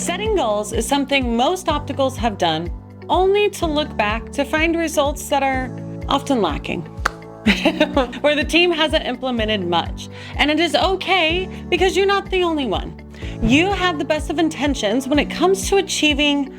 Setting goals is something most opticals have done, only to look back to find results that are often lacking, where the team hasn't implemented much. And it is okay, because you're not the only one. You have the best of intentions when it comes to achieving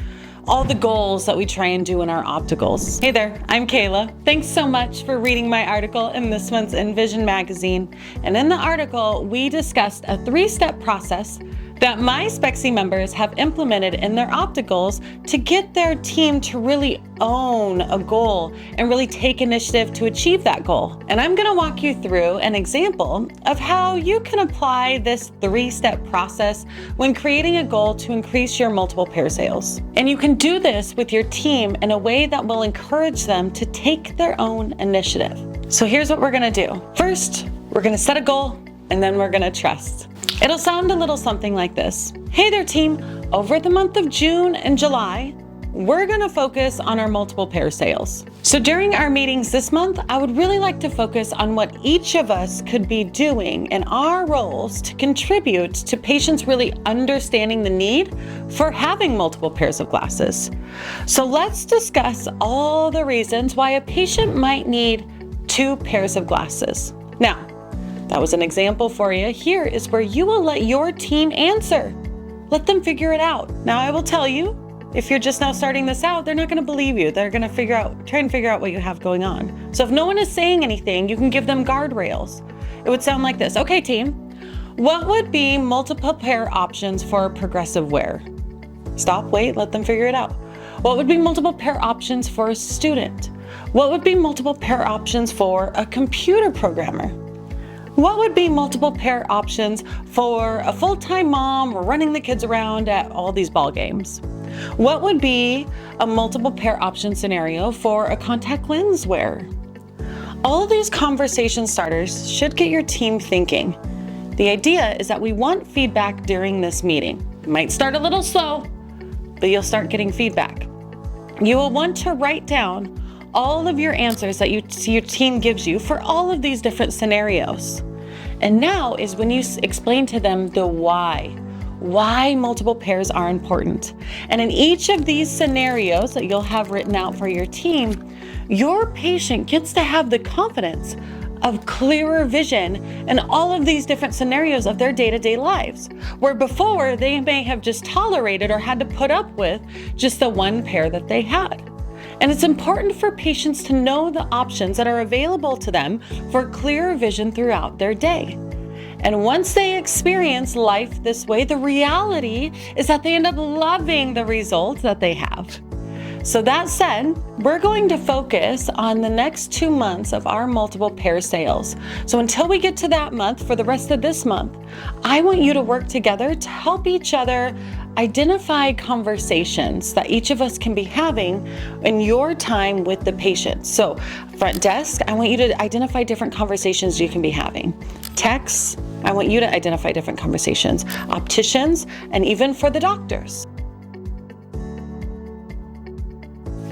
all the goals that we try and do in our opticals. Hey there, I'm Kayla. Thanks so much for reading my article in this month's Invision Magazine. And in the article, we discussed a 3-step process that my Spexy members have implemented in their opticals to get their team to really own a goal and really take initiative to achieve that goal. And I'm gonna walk you through an example of how you can apply this 3-step process when creating a goal to increase your multiple pair sales. And you can do this with your team in a way that will encourage them to take their own initiative. So here's what we're gonna do. First, we're gonna set a goal, and then we're gonna trust. It'll sound a little something like this. Hey there, team. Over the month of June and July, we're gonna focus on our multiple pair sales. So during our meetings this month, I would really like to focus on what each of us could be doing in our roles to contribute to patients really understanding the need for having multiple pairs of glasses. So let's discuss all the reasons why a patient might need 2 pairs of glasses. Now, that was an example for you. Here is where you will let your team answer. Let them figure it out. Now, I will tell you, if you're just now starting this out, they're not going to believe you. They're going to try and figure out what you have going on. So if no one is saying anything, you can give them guardrails. It would sound like this. Okay, team, what would be multiple pair options for progressive wear? Stop, wait, let them figure it out. What would be multiple pair options for a student? What would be multiple pair options for a computer programmer? What would be multiple pair options for a full-time mom running the kids around at all these ball games? What would be a multiple pair option scenario for a contact lens wearer? All of these conversation starters should get your team thinking. The idea is that we want feedback during this meeting. It might start a little slow, but you'll start getting feedback. You will want to write down all of your answers that your team gives you for all of these different scenarios. And now is when you explain to them the why multiple pairs are important. And in each of these scenarios that you'll have written out for your team, your patient gets to have the confidence of clearer vision in all of these different scenarios of their day-to-day lives, where before they may have just tolerated or had to put up with just the 1 pair that they had. And it's important for patients to know the options that are available to them for clearer vision throughout their day. And once they experience life this way, the reality is that they end up loving the results that they have. So that said, we're going to focus on the next 2 months of our multiple pair sales. So until we get to that month, for the rest of this month, I want you to work together to help each other identify conversations that each of us can be having in your time with the patient. So front desk, I want you to identify different conversations you can be having. Techs, I want you to identify different conversations. Opticians, and even for the doctors.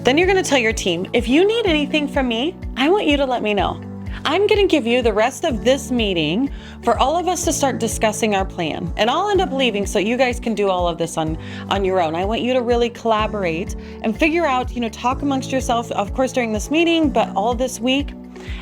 Then you're going to tell your team, if you need anything from me, I want you to let me know. I'm going to give you the rest of this meeting for all of us to start discussing our plan. And I'll end up leaving so you guys can do all of this on your own. I want you to really collaborate and figure out, talk amongst yourself, of course, during this meeting, but all this week.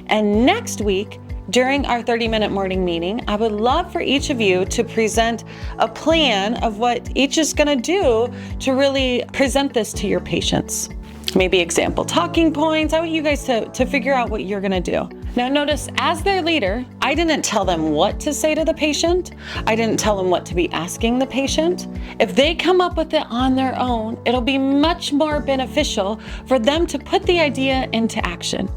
And next week, during our 30-minute morning meeting, I would love for each of you to present a plan of what each is going to do to really present this to your patients. Maybe example talking points. I want you guys to figure out what you're gonna do. Now notice, as their leader, I didn't tell them what to say to the patient. I didn't tell them what to be asking the patient. If they come up with it on their own, it'll be much more beneficial for them to put the idea into action.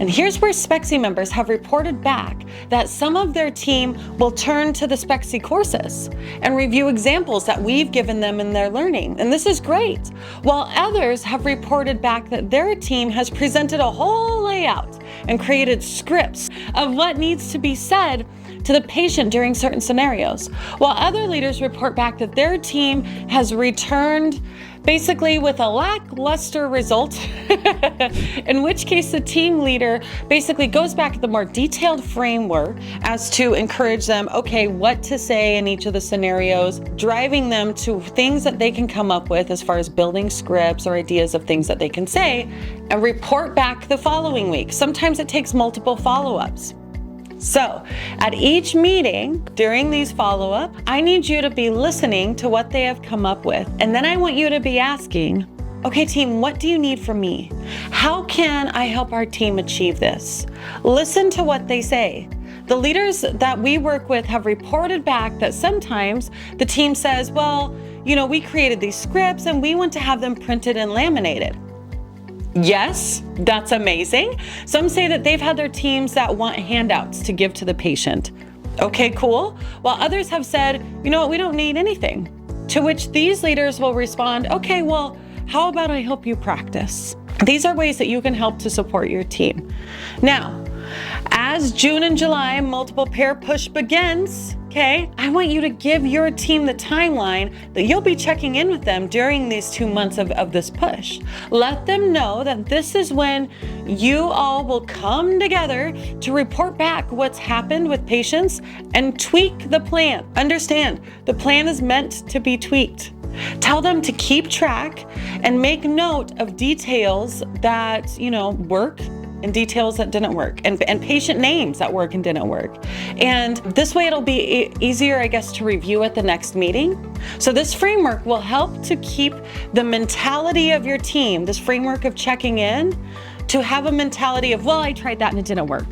And here's where Spexy members have reported back that some of their team will turn to the Spexy courses and review examples that we've given them in their learning. And this is great. While others have reported back that their team has presented a whole layout and created scripts of what needs to be said to the patient during certain scenarios, while other leaders report back that their team has returned basically with a lackluster result, in which case the team leader basically goes back to the more detailed framework as to encourage them, okay, what to say in each of the scenarios, driving them to things that they can come up with as far as building scripts or ideas of things that they can say, and report back the following week. Sometimes it takes multiple follow-ups. So at each meeting during these follow-up, I need you to be listening to what they have come up with. And then I want you to be asking, okay, team, what do you need from me? How can I help our team achieve this? Listen to what they say. The leaders that we work with have reported back that sometimes the team says, well, you know, we created these scripts and we want to have them printed and laminated. Yes, that's amazing. Some say that they've had their teams that want handouts to give to the patient. Okay, cool. While others have said, you know what, we don't need anything. To which these leaders will respond, okay, well, how about I help you practice? These are ways that you can help to support your team. Now, as June and July multiple pair push begins, okay, I want you to give your team the timeline that you'll be checking in with them during these 2 months of this push. Let them know that this is when you all will come together to report back what's happened with patients and tweak the plan. Understand, the plan is meant to be tweaked. Tell them to keep track and make note of details that, you know, work and details that didn't work, and patient names that work and didn't work. And this way it'll be easier, I guess, to review at the next meeting. So this framework will help to keep the mentality of your team, this framework of checking in, to have a mentality of, well, I tried that and it didn't work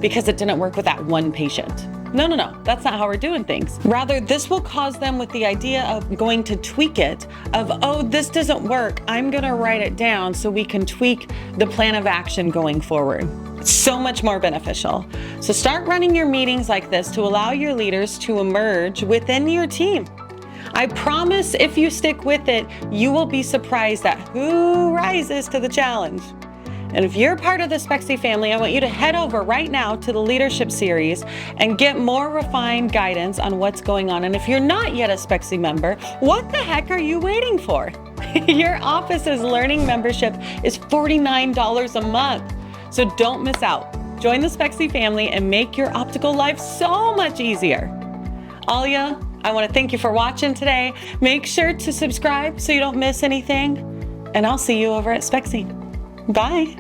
because it didn't work with that one patient. No, that's not how we're doing things. Rather, this will cause them with the idea of going to tweak it, of, oh, this doesn't work, I'm gonna write it down so we can tweak the plan of action going forward. It's so much more beneficial. So start running your meetings like this to allow your leaders to emerge within your team. I promise if you stick with it, you will be surprised at who rises to the challenge. And if you're part of the Spexy family, I want you to head over right now to the leadership series and get more refined guidance on what's going on. And if you're not yet a Spexy member, what the heck are you waiting for? Your office's learning membership is $49 a month. So don't miss out. Join the Spexy family and make your optical life so much easier. Alia, I want to thank you for watching today. Make sure to subscribe so you don't miss anything. And I'll see you over at Spexy. Bye.